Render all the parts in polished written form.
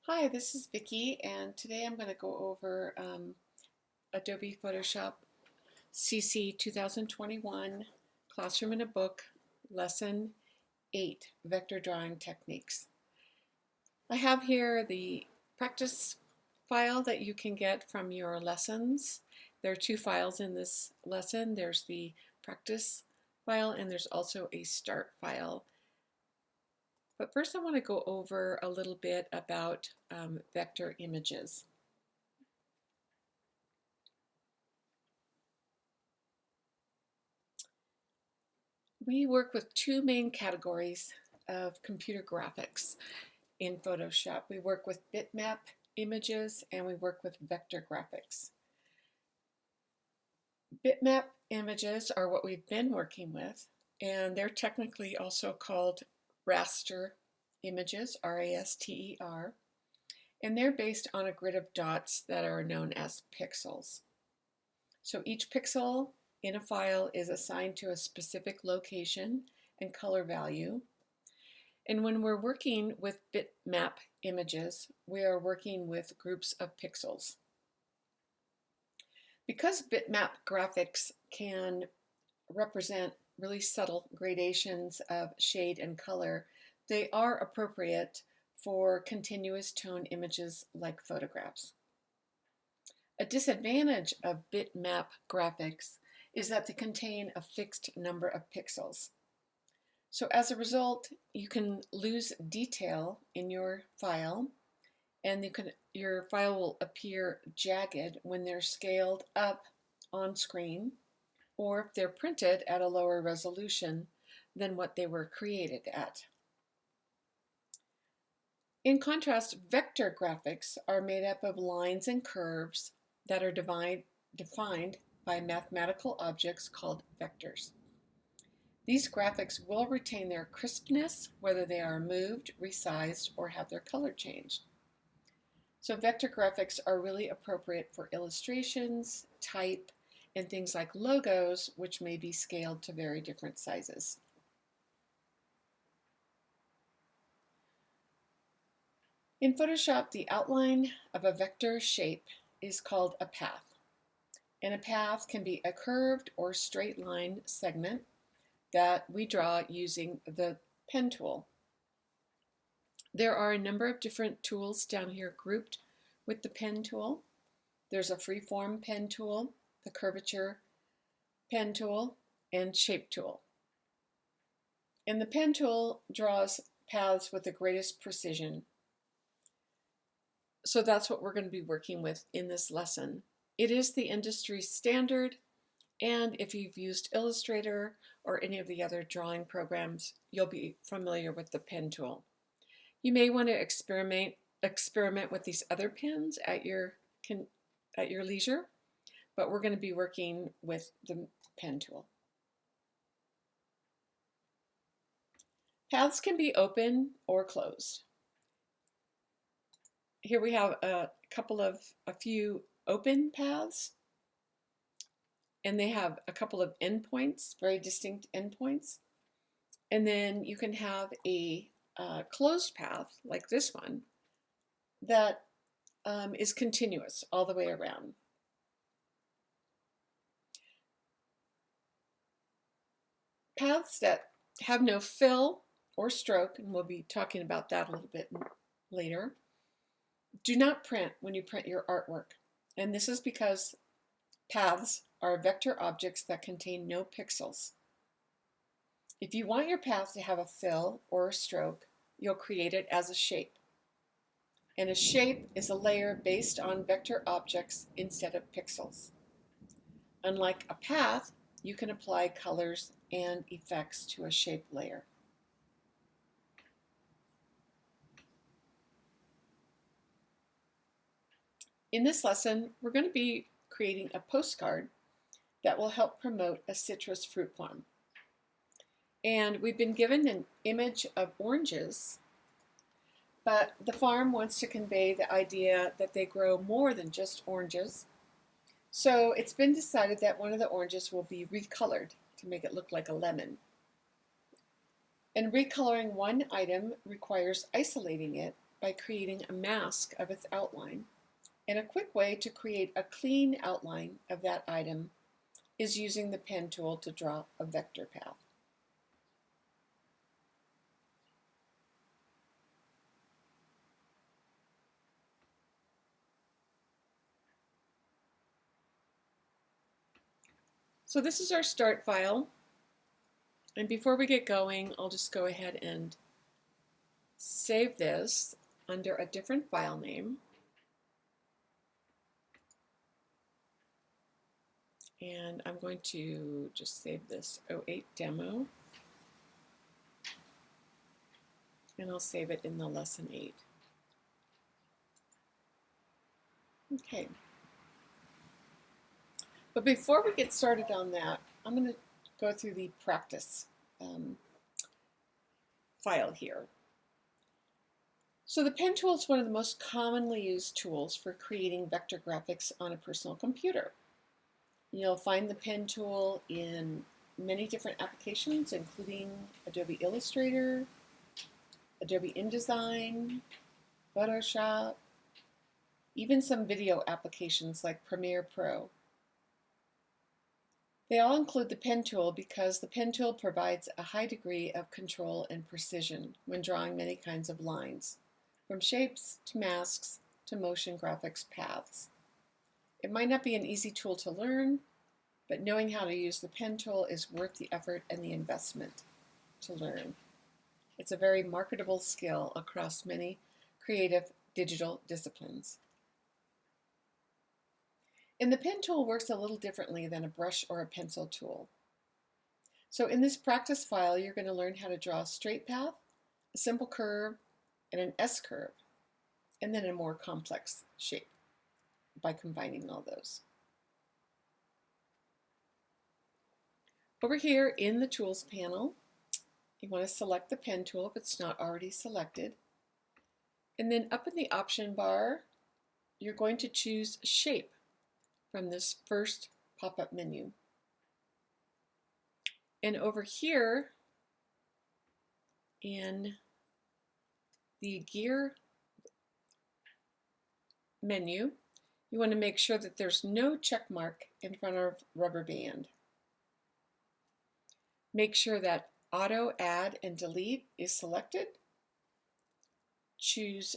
Hi, this is Vicki, and today I'm going to go over Adobe Photoshop CC 2021 Classroom in a Book Lesson 8 Vector Drawing Techniques. I have here the practice file that you can get from your lessons. There are two files in this lesson. There's the practice file and there's also a start file. But first I want to go over a little bit about vector images. We work with two main categories of computer graphics in Photoshop. We work with bitmap images and we work with vector graphics. Bitmap images are what we've been working with, and they're technically also called raster images, R-A-S-T-E-R, and they're based on a grid of dots that are known as pixels. So each pixel in a file is assigned to a specific location and color value. And when we're working with bitmap images, we are working with groups of pixels. Because bitmap graphics can represent really subtle gradations of shade and color, they are appropriate for continuous tone images like photographs. A disadvantage of bitmap graphics is that they contain a fixed number of pixels. So as a result, you can lose detail in your file, and your file will appear jagged when they're scaled up on screen, or if they're printed at a lower resolution than what they were created at. In contrast, vector graphics are made up of lines and curves that are defined by mathematical objects called vectors. These graphics will retain their crispness whether they are moved, resized, or have their color changed. So vector graphics are really appropriate for illustrations, type, and things like logos, which may be scaled to very different sizes. In Photoshop, the outline of a vector shape is called a path. And a path can be a curved or straight line segment that we draw using the pen tool. There are a number of different tools down here grouped with the pen tool. There's a freeform pen tool, the curvature pen tool, and shape tool. And the pen tool draws paths with the greatest precision. So that's what we're going to be working with in this lesson. It is the industry standard, and if you've used Illustrator or any of the other drawing programs, you'll be familiar with the pen tool. You may want to experiment with these other pens at your leisure, but we're going to be working with the pen tool. Paths can be open or closed. Here we have a few open paths, and they have a couple of endpoints, very distinct endpoints. And then you can have a closed path like this one that is continuous all the way around. Paths that have no fill or stroke, and we'll be talking about that a little bit later, do not print when you print your artwork. And this is because paths are vector objects that contain no pixels. If you want your path to have a fill or a stroke, you'll create it as a shape. And a shape is a layer based on vector objects instead of pixels. Unlike a path, you can apply colors and effects to a shape layer. In this lesson, we're going to be creating a postcard that will help promote a citrus fruit farm. And we've been given an image of oranges, but the farm wants to convey the idea that they grow more than just oranges. So it's been decided that one of the oranges will be recolored to make it look like a lemon. And recoloring one item requires isolating it by creating a mask of its outline. And a quick way to create a clean outline of that item is using the pen tool to draw a vector path. So this is our start file. And before we get going, I'll just go ahead and save this under a different file name. And I'm going to just save this 08 demo. And I'll save it in the Lesson 8. Okay. But before we get started on that, I'm going to go through the practice file here. So the pen tool is one of the most commonly used tools for creating vector graphics on a personal computer. You'll find the pen tool in many different applications, including Adobe Illustrator, Adobe InDesign, Photoshop, even some video applications like Premiere Pro. They all include the pen tool because the pen tool provides a high degree of control and precision when drawing many kinds of lines, from shapes to masks to motion graphics paths. It might not be an easy tool to learn, but knowing how to use the pen tool is worth the effort and the investment to learn. It's a very marketable skill across many creative digital disciplines. And the pen tool works a little differently than a brush or a pencil tool. So in this practice file, you're going to learn how to draw a straight path, a simple curve, and an S curve, and then a more complex shape by combining all those. Over here in the Tools panel, you want to select the pen tool if it's not already selected. And then up in the option bar, you're going to choose Shape from this first pop-up menu. And over here in the Gear menu, you want to make sure that there's no check mark in front of rubber band. Make sure that Auto Add and Delete is selected. Choose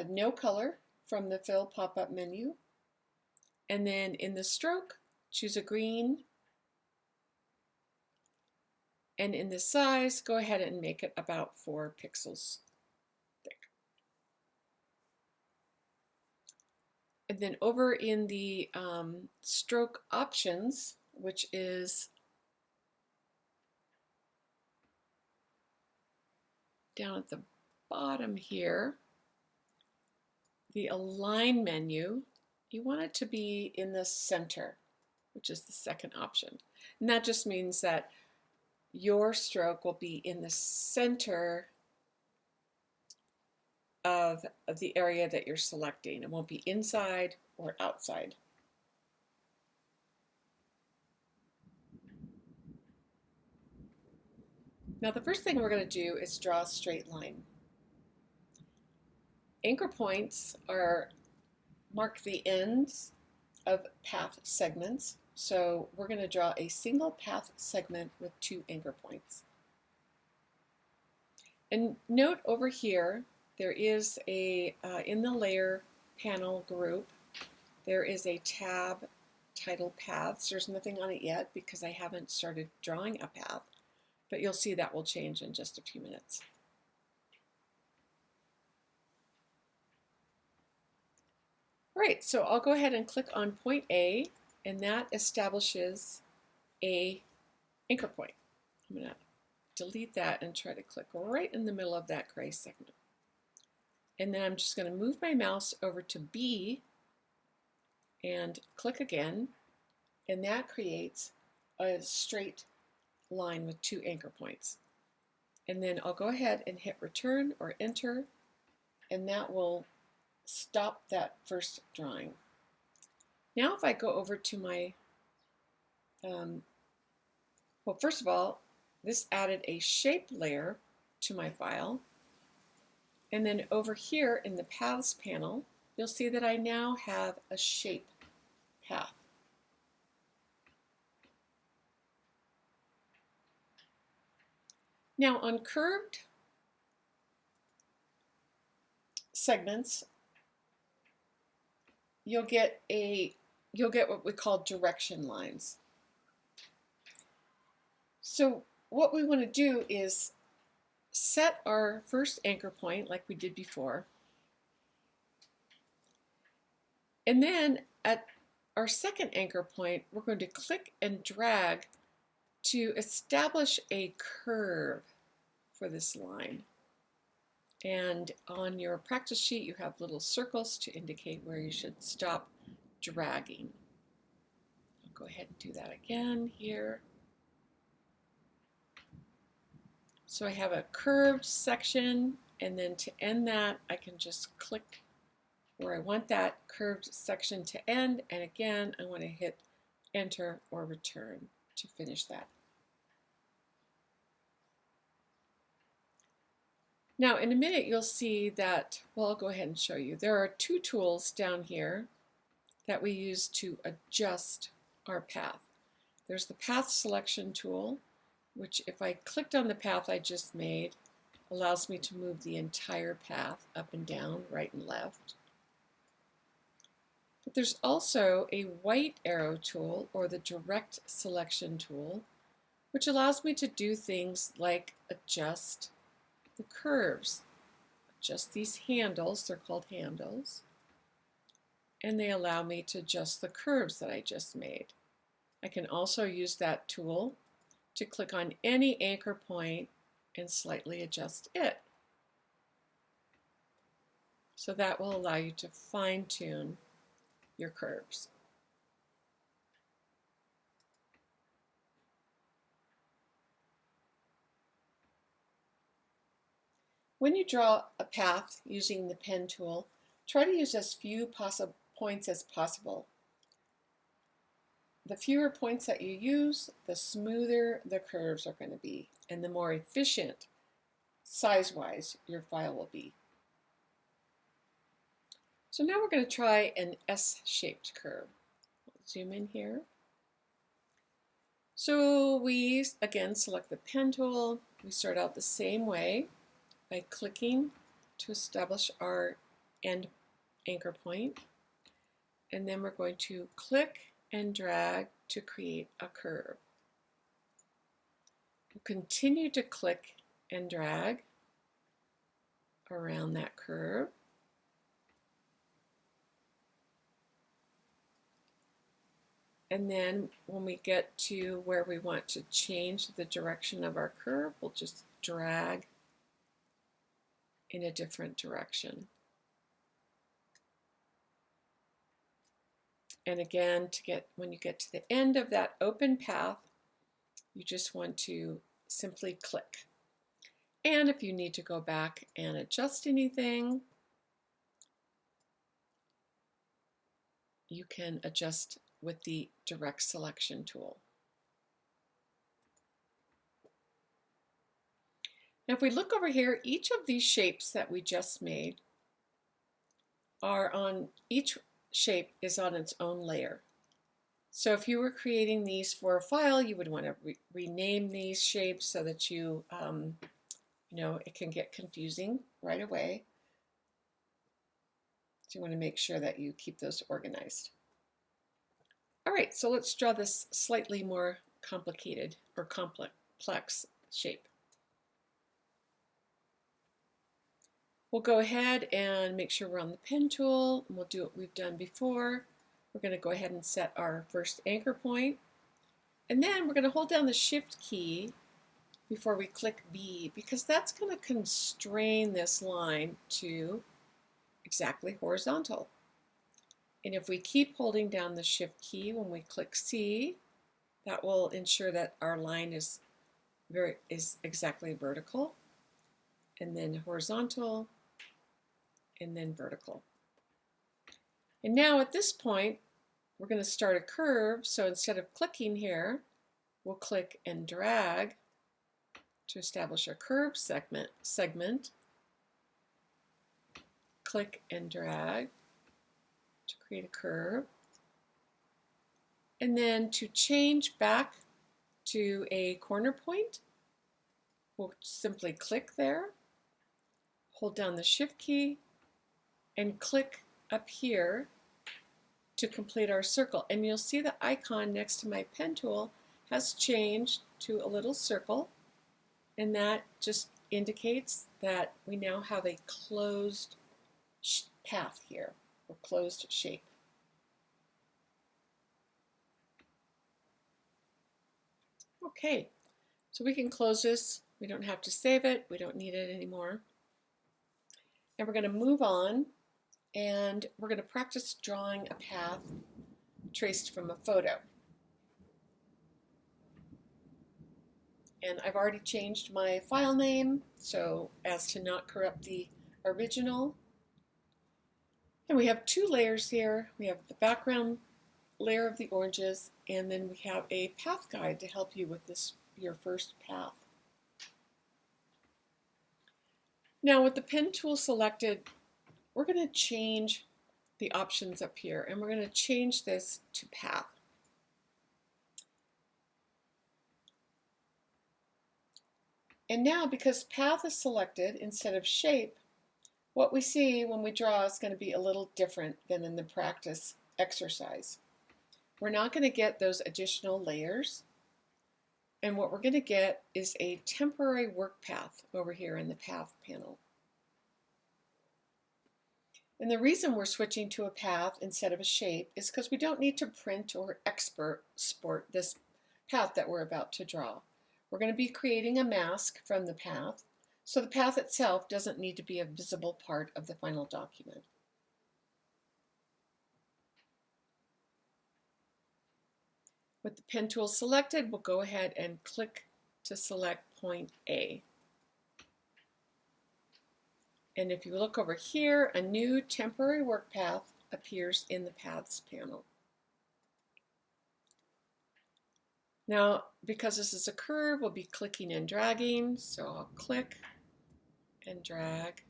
No Color from the Fill pop-up menu. And then in the stroke, choose a green. And in the size, go ahead and make it about 4 pixels thick. And then over in the stroke options, which is down at the bottom here, the Align menu, you want it to be in the center, which is the second option. And that just means that your stroke will be in the center of the area that you're selecting. It won't be inside or outside. Now the first thing we're going to do is draw a straight line. Anchor points mark the ends of path segments. So we're going to draw a single path segment with 2 anchor points. And note over here, there is a, in the layer panel group, there is a tab titled Paths. There's nothing on it yet because I haven't started drawing a path, but you'll see that will change in just a few minutes. All right, so I'll go ahead and click on point A, and that establishes a anchor point. I'm going to delete that and try to click right in the middle of that gray segment. And then I'm just going to move my mouse over to B and click again, and that creates a straight line with 2 anchor points. And then I'll go ahead and hit return or enter, and that will stop that first drawing. Now if I go over to my, well, first of all, this added a shape layer to my file. And then over here in the Paths panel, you'll see that I now have a shape path. Now on curved segments, you'll get what we call direction lines. So what we want to do is set our first anchor point like we did before, and then at our second anchor point we're going to click and drag to establish a curve for this line. And on your practice sheet you have little circles to indicate where you should stop dragging. I'll go ahead and do that again here. So I have a curved section, and then to end that I can just click where I want that curved section to end, and again I want to hit enter or return to finish that. Now in a minute you'll see that, well, I'll go ahead and show you. There are two tools down here that we use to adjust our path. There's the path selection tool, which if I clicked on the path I just made, allows me to move the entire path up and down, right and left. But there's also a white arrow tool, or the direct selection tool, which allows me to do things like adjust the curves, adjust these handles, they're called handles, and they allow me to adjust the curves that I just made. I can also use that tool to click on any anchor point and slightly adjust it. So that will allow you to fine-tune your curves. When you draw a path using the pen tool, try to use as few points as possible. The fewer points that you use, the smoother the curves are going to be, and the more efficient, size-wise, your file will be. So now we're going to try an S-shaped curve. I'll zoom in here. So we, again, select the pen tool. We start out the same way by clicking to establish our end anchor point. And then we're going to click and drag to create a curve. We'll continue to click and drag around that curve. And then when we get to where we want to change the direction of our curve, we'll just drag in a different direction. And again, when you get to the end of that open path, you just want to simply click. And if you need to go back and adjust anything, you can adjust with the direct selection tool. Now if we look over here, each of these shapes that we just made each shape is on its own layer. So if you were creating these for a file, you would want to rename these shapes so that you know, it can get confusing right away. So you want to make sure that you keep those organized. All right, so let's draw this slightly more complicated or complex shape. We'll go ahead and make sure we're on the pen tool, and we'll do what we've done before. We're going to go ahead and set our first anchor point, and then we're going to hold down the Shift key before we click B, because that's going to constrain this line to exactly horizontal. And if we keep holding down the Shift key when we click C, that will ensure that our line is exactly vertical, and then horizontal, and then vertical. And now at this point, we're going to start a curve. So instead of clicking here, we'll click and drag to establish a curve segment. click and drag to create a curve. And then to change back to a corner point, we'll simply click there, hold down the Shift key, and click up here to complete our circle. And you'll see the icon next to my pen tool has changed to a little circle, and that just indicates that we now have a closed path here, or closed shape. Okay, so we can close this. We don't have to save it. We don't need it anymore. And we're going to move on, and we're going to practice drawing a path traced from a photo. And I've already changed my file name so as to not corrupt the original. And we have two layers here. We have the background layer of the oranges, and then we have a path guide to help you with this, your first path. Now with the pen tool selected, we're going to change the options up here, and we're going to change this to path. And now, because path is selected instead of shape, what we see when we draw is going to be a little different than in the practice exercise. We're not going to get those additional layers, and what we're going to get is a temporary work path over here in the path panel. And the reason we're switching to a path instead of a shape is because we don't need to print or export this path that we're about to draw. We're going to be creating a mask from the path, so the path itself doesn't need to be a visible part of the final document. With the pen tool selected, we'll go ahead and click to select point A. And if you look over here, a new temporary work path appears in the Paths panel. Now, because this is a curve, we'll be clicking and dragging, so I'll click and drag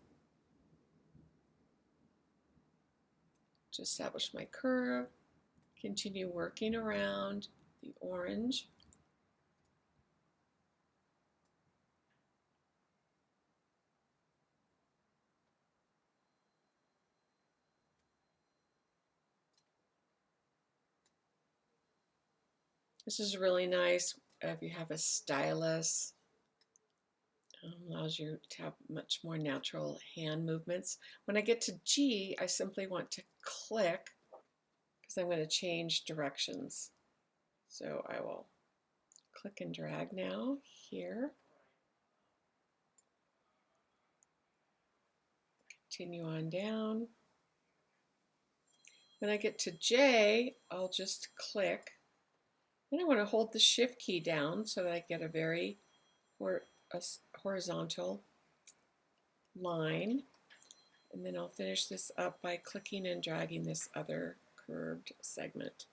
to establish my curve, continue working around the orange. This is really nice if you have a stylus. Allows you to have much more natural hand movements. When I get to G, I simply want to click because I'm going to change directions. So I will click and drag now here. Continue on down. When I get to J, I'll just click. And I want to hold the Shift key down so that I get a very horizontal line. And then I'll finish this up by clicking and dragging this other curved segment.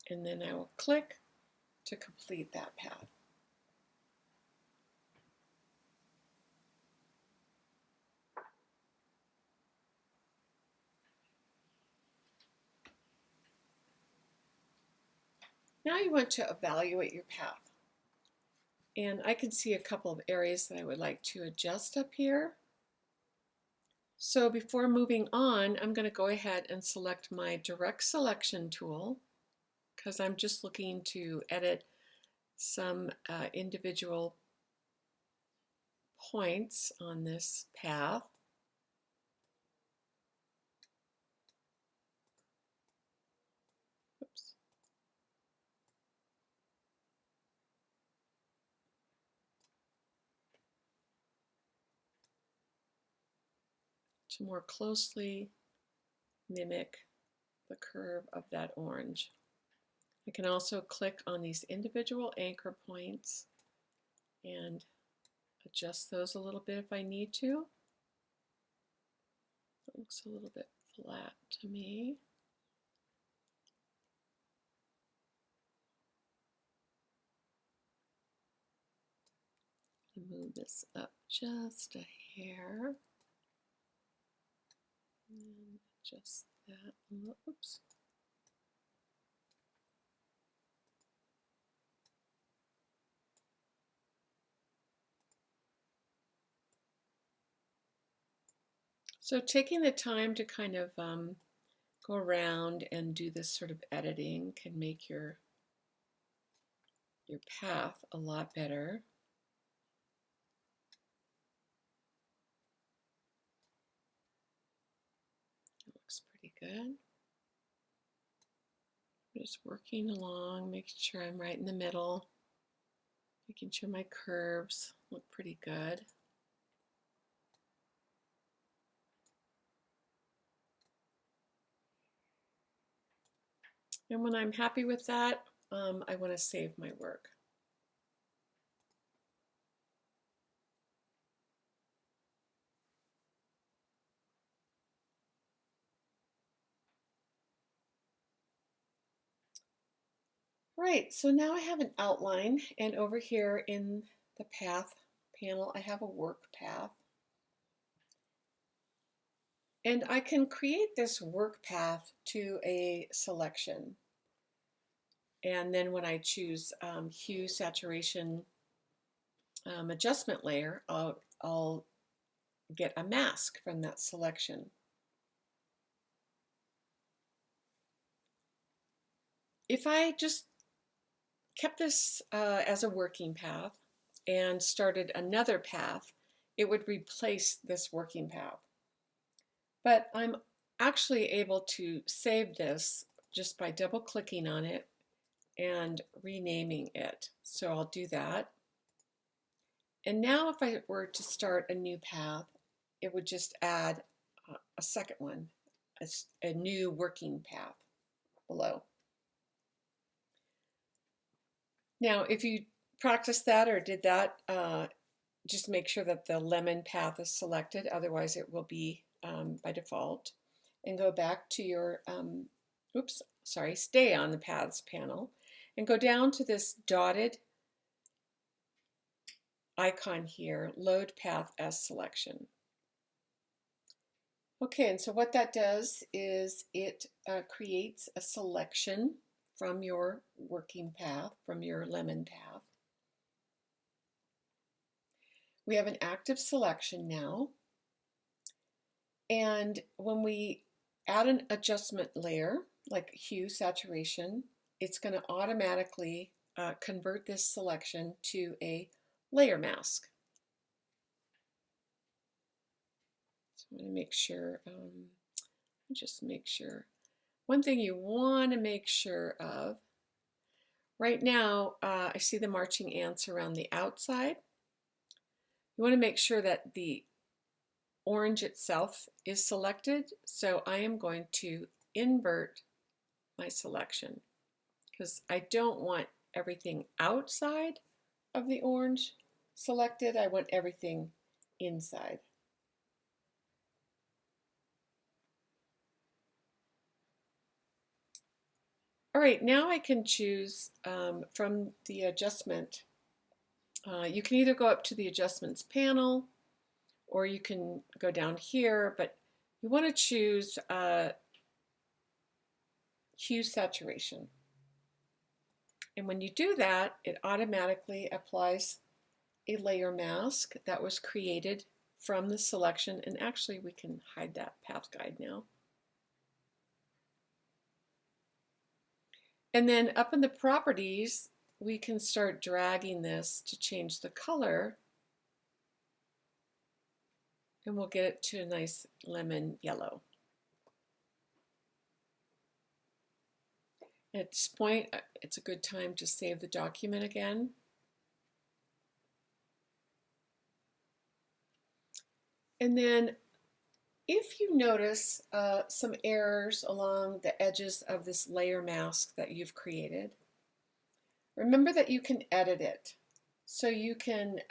And then I will click to complete that path. Now you want to evaluate your path. And I can see a couple of areas that I would like to adjust up here. So before moving on, I'm going to go ahead and select my direct selection tool because I'm just looking to edit some individual points on this path. Oops. To more closely mimic the curve of that orange. I can also click on these individual anchor points and adjust those a little bit if I need to. It looks a little bit flat to me. move this up just a hair. And just that. Oops. So taking the time to kind of go around and do this sort of editing can make your path a lot better. It looks pretty good. Just working along, making sure I'm right in the middle, making sure my curves look pretty good. And when I'm happy with that, I want to save my work. Right, so now I have an outline, and over here in the path panel, I have a work path. And I can create this work path to a selection. And then when I choose hue, saturation, adjustment layer, I'll get a mask from that selection. If I just kept this as a working path and started another path, it would replace this working path. But I'm actually able to save this just by double clicking on it and renaming it. So I'll do that. And now if I were to start a new path, it would just add a second one, a new working path below. Now, if you practiced that or did that, just make sure that the lemon path is selected, otherwise it will be by default. And go back to your, stay on the paths panel and go down to this dotted icon here, load path as selection. Okay, and so what that does is it creates a selection from your working path, from your lemon path. We have an active selection now. And when we add an adjustment layer, like hue, saturation, it's going to automatically convert this selection to a layer mask. So I'm going to make sure, just make sure. One thing you want to make sure of, right now I see the marching ants around the outside. You want to make sure that the orange itself is selected, so I am going to invert my selection because I don't want everything outside of the orange selected, I want everything inside. All right, now I can choose from the adjustment. You can either go up to the adjustments panel or you can go down here, but you want to choose hue saturation. And when you do that, it automatically applies a layer mask that was created from the selection. And actually, we can hide that path guide now. And then up in the properties, we can start dragging this to change the color. And we'll get it to a nice lemon yellow. At this point, it's a good time to save the document again. And then if you notice some errors along the edges of this layer mask that you've created, remember that you can edit it. So you can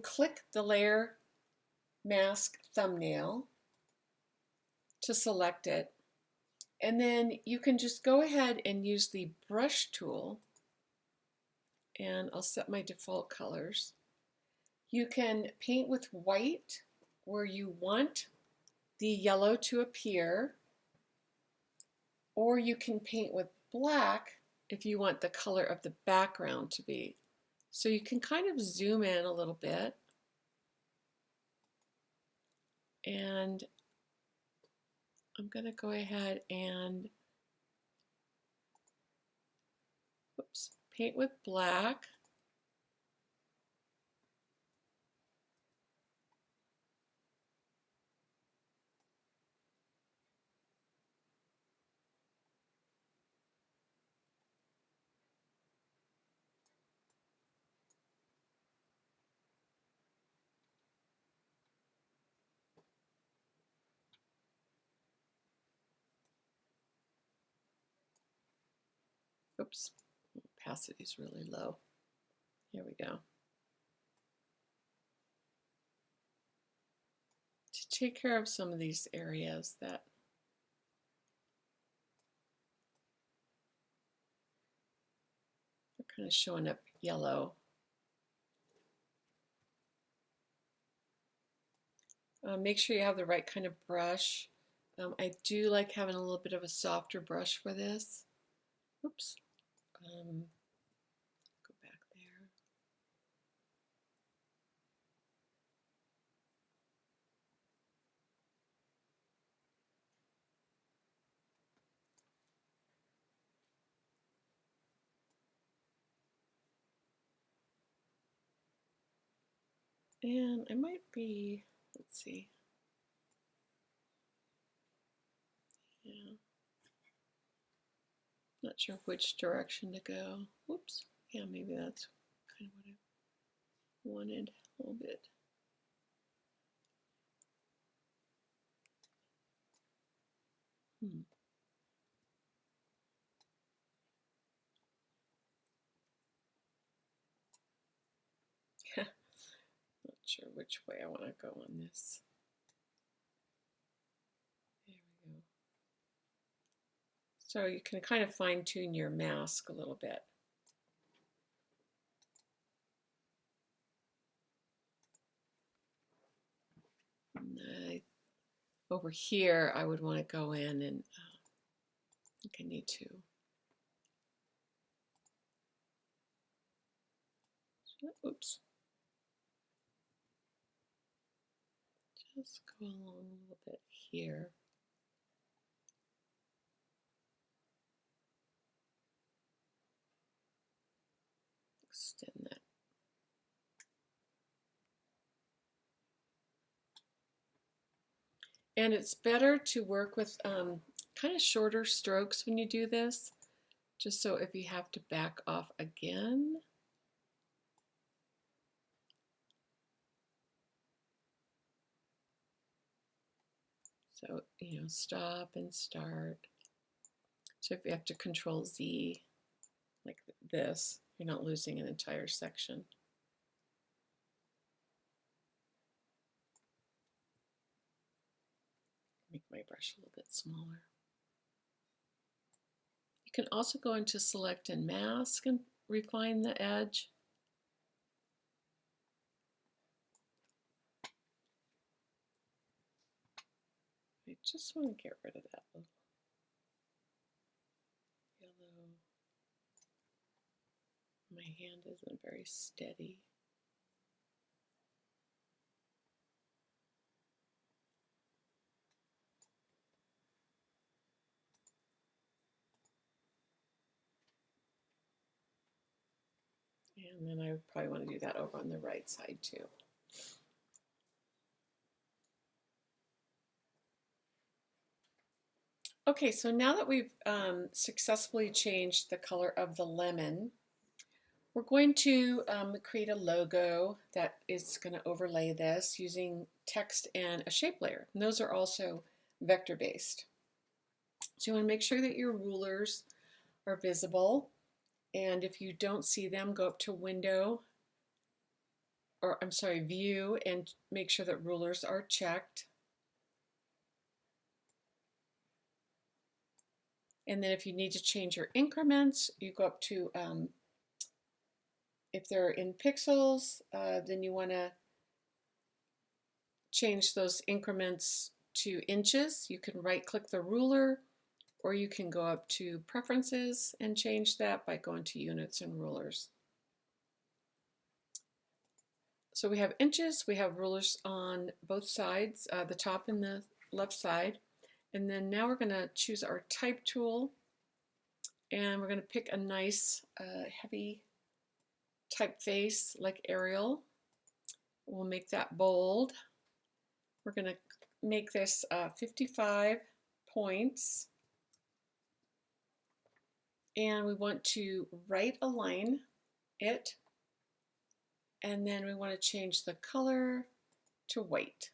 click the layer mask thumbnail to select it. And then you can just go ahead and use the brush tool, and I'll set my default colors. You can paint with white where you want the yellow to appear, or you can paint with black if you want the color of the background to be. So you can kind of zoom in a little bit, and I'm going to go ahead and paint with black. Oops, opacity is really low. Here we go. To take care of some of these areas that are kind of showing up yellow. Make sure you have the right kind of brush. I do like having a little bit of a softer brush for this. Oops. Go back there. And I might be, let's see. Yeah. Not sure which direction to go. Whoops. Yeah, maybe that's kind of what I wanted a little bit. Not sure which way I want to go on this. There we go. So you can kind of fine tune your mask a little bit. Over here, I would want to go in and I think I need to. Oops. Just go along a little bit here. Extend that. And it's better to work with kind of shorter strokes when you do this, just so if you have to back off again. So, you know, stop and start. So if you have to Control Z like this, you're not losing an entire section. Make my brush a little bit smaller. You can also go into Select and Mask and refine the edge. I just want to get rid of that little yellow. My hand isn't very steady. And then I would probably want to do that over on the right side too. Okay, so now that we've successfully changed the color of the lemon, we're going to create a logo that is going to overlay this using text and a shape layer. And those are also vector-based. So you want to make sure that your rulers are visible. And if you don't see them, go up to Window, or I'm sorry, View, and make sure that rulers are checked. And then if you need to change your increments, you go up to, if they're in pixels, then you want to change those increments to inches, you can right-click the ruler, or you can go up to Preferences and change that by going to Units and Rulers. So we have inches, we have rulers on both sides, the top and the left side. And then now we're going to choose our type tool, and we're going to pick a nice heavy typeface like Arial. We'll make that bold. We're going to make this 55 points. And we want to right align it. And then we want to change the color to white.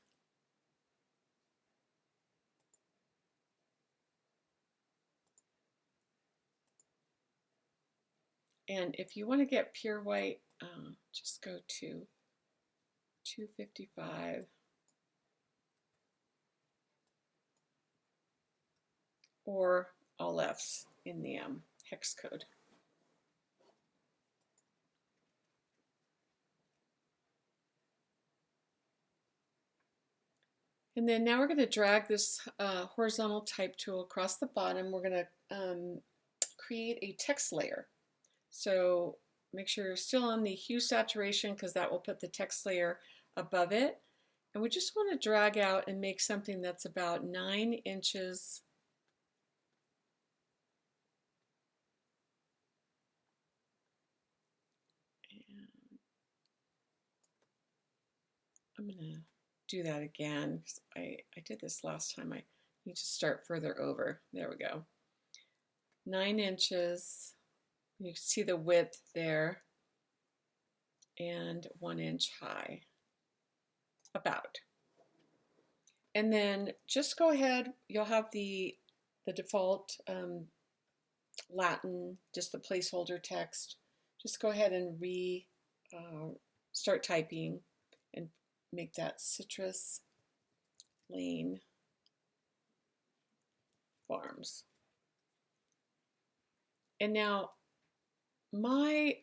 And if you want to get pure white, just go to 255 or all F's in the hex code. And then now we're going to drag this horizontal type tool across the bottom. We're going to create a text layer. So make sure you're still on the hue saturation, because that will put the text layer above it. And we just want to drag out and make something that's about 9 inches I'm going to do that again, because I did this last time. I need to start further over. There we go. 9 inches. You can see the width there, and 1 inch high, about. And then just go ahead, you'll have the default Latin, just the placeholder text. Just go ahead and start typing and make that Citrus Lane Farms. And now mine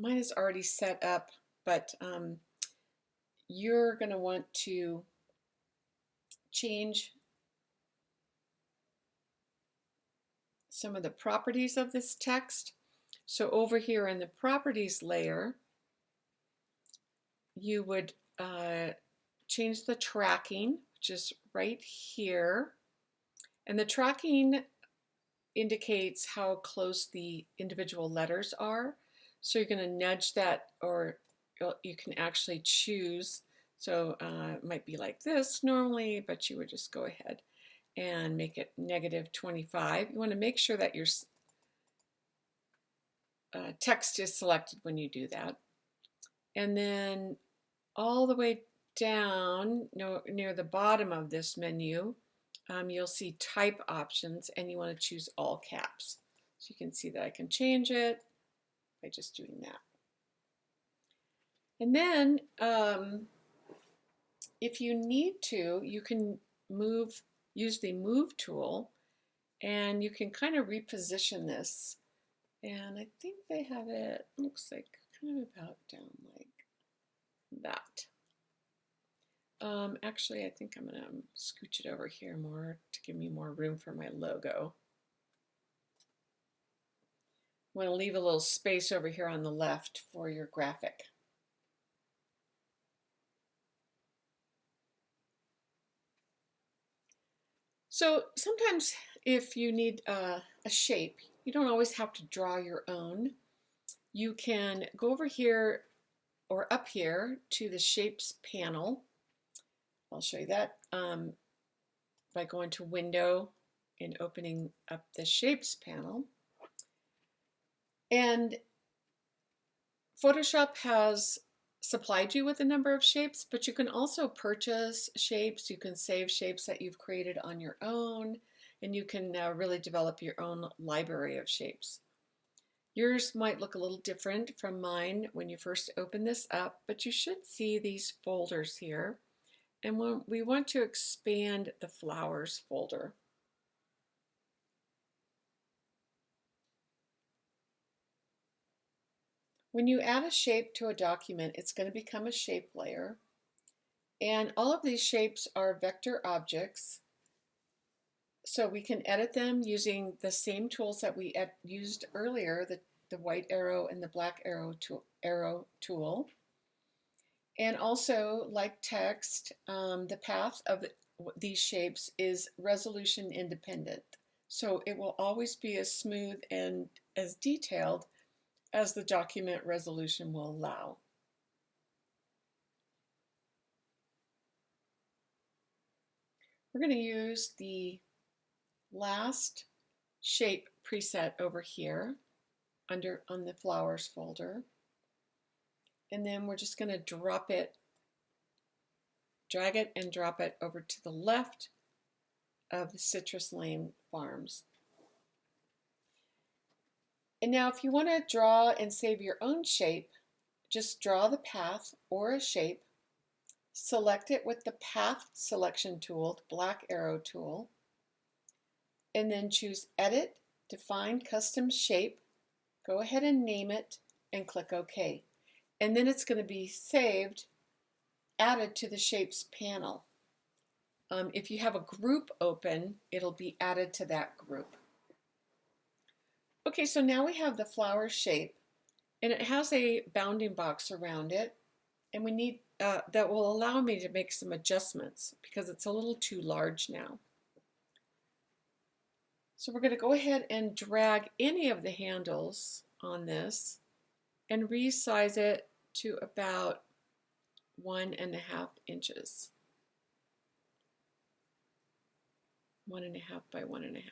is already set up, but you're going to want to change some of the properties of this text. So over here in the properties layer, you would change the tracking, which is right here. And the tracking indicates how close the individual letters are. So you're going to nudge that, or you can actually choose. So it might be like this normally, but you would just go ahead and make it -25. You want to make sure that your text is selected when you do that. And then all the way down near the bottom of this menu, you'll see type options, and you want to choose all caps. So you can see that I can change it by just doing that. And then if you need to, you can use the move tool, and you can kind of reposition this. And I think they have it, looks like kind of about down like that. Actually, I think I'm going to scooch it over here more to give me more room for my logo. I'm going to leave a little space over here on the left for your graphic. So sometimes if you need a shape, you don't always have to draw your own. You can go over here or up here to the Shapes panel. I'll show you that by going to Window and opening up the Shapes panel. And Photoshop has supplied you with a number of shapes, but you can also purchase shapes. You can save shapes that you've created on your own, and you can really develop your own library of shapes. Yours might look a little different from mine when you first open this up, but you should see these folders here. And we want to expand the flowers folder. When you add a shape to a document, it's going to become a shape layer. And all of these shapes are vector objects, so we can edit them using the same tools that we used earlier, the white arrow and the black arrow tool. And also, like text, the path of these shapes is resolution independent. So it will always be as smooth and as detailed as the document resolution will allow. We're going to use the last shape preset over here on the flowers folder. And then we're just going to drag it and drop it over to the left of the Citrus Lane Farms. And now if you want to draw and save your own shape, just draw the path or a shape, select it with the Path Selection tool, the black arrow tool, and then choose Edit, Define Custom Shape, go ahead and name it, and click OK. And then it's going to be added to the Shapes panel. If you have a group open, it'll be added to that group. Okay, so now we have the flower shape, and it has a bounding box around it, and we need that will allow me to make some adjustments because it's a little too large now. So we're going to go ahead and drag any of the handles on this and resize it to about 1.5 inches. 1.5 by 1.5.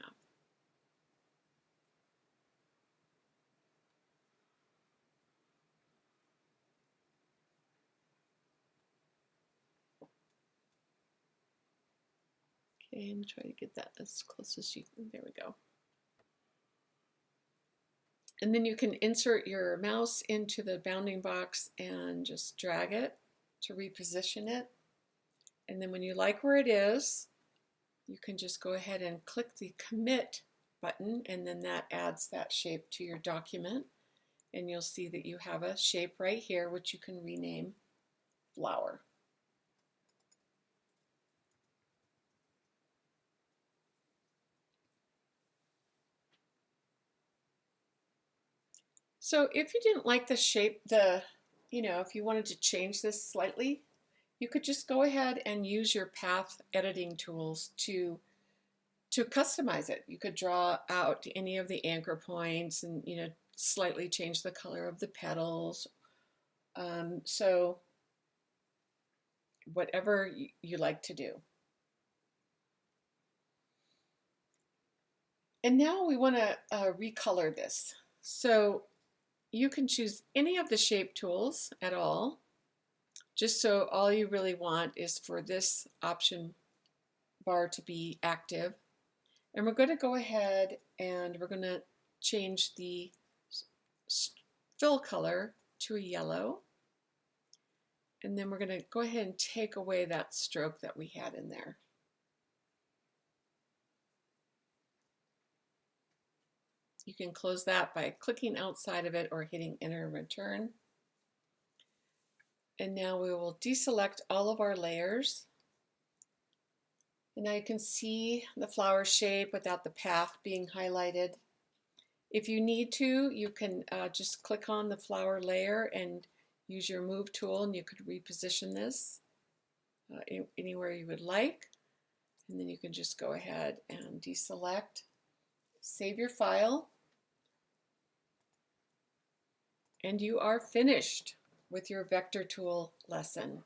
Okay, and try to get that as close as you can. There we go. And then you can insert your mouse into the bounding box and just drag it to reposition it. And then when you like where it is, you can just go ahead and click the Commit button, and then that adds that shape to your document. And you'll see that you have a shape right here, which you can rename Flower. So if you didn't like the shape, if you wanted to change this slightly, you could just go ahead and use your path editing tools to customize it. You could draw out any of the anchor points and slightly change the color of the petals. So whatever you like to do. And now we want to recolor this. So you can choose any of the shape tools at all, just so all you really want is for this option bar to be active. And we're going to go ahead and we're going to change the fill color to a yellow. And then we're going to go ahead and take away that stroke that we had in there. You can close that by clicking outside of it or hitting Enter and Return. And now we will deselect all of our layers. And now you can see the flower shape without the path being highlighted. If you need to, you can just click on the flower layer and use your Move tool, and you could reposition this anywhere you would like. And then you can just go ahead and deselect, save your file, and you are finished with your vector tool lesson.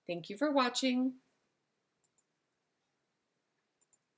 Thank you for watching.